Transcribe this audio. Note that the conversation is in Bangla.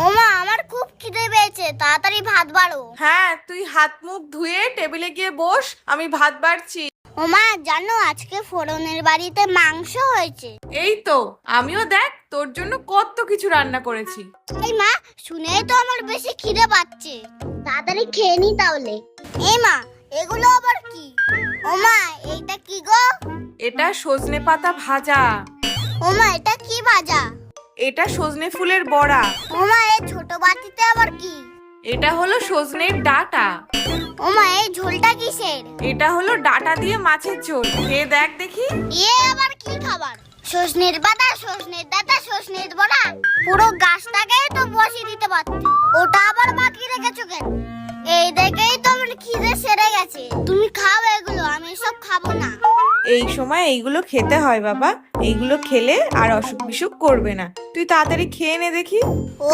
ওমা, আমার খুব খিদে পেয়েছে, তাড়াতাড়ি ভাত বাড়ো। হ্যাঁ, তুই হাত মুখ ধুয়ে টেবিলে গিয়ে বস, আমি ভাত বাড়ছি। ওমা, জানো আজকে ফোড়নের বাড়িতে মাংস হয়েছে। এই তো, আমিও দেখ তোর জন্য কত কিছু রান্না করেছি। এই মা, শুনেই তো আমার বেশি খিদে পাচ্ছে, তাড়াতাড়ি খেয়ে নি তাহলে। এই মা, এগুলো আবার কি? ওমা, এইটা কি গো? এটা সজনে পাতা ভাজা। ওমা, এটা কি ভাজা? এটা সজনে ফুলের বড়া। ওমা, এই ছোট বাটিতে আবার কি? এটা হলো সজনের ডাঁটা। ওমা, এই ঝোলটা কিসের? এটা হলো ডাঁটা দিয়ে মাছের ঝোল, খেয়ে দেখ দেখি। আবার কি খাবার? সজনের পাতা, সজনের ডাঁটা, সজনের বড়া, পুরো গাছটাকে তো বসিয়ে দিতে পারতে, ওটা আবার বাকি রেখেছো কেন? এই দেখেই তো আমার খিদে সেরে গেছে। তুমি খাও এগুলো, আমি সব খাবো না। এই সময় এইগুলো খেতে হয় বাবা, এইগুলো খেলে আর অসুখ বিসুখ করবে না। তুই তাড়াতাড়ি খেয়ে নে দেখি। ও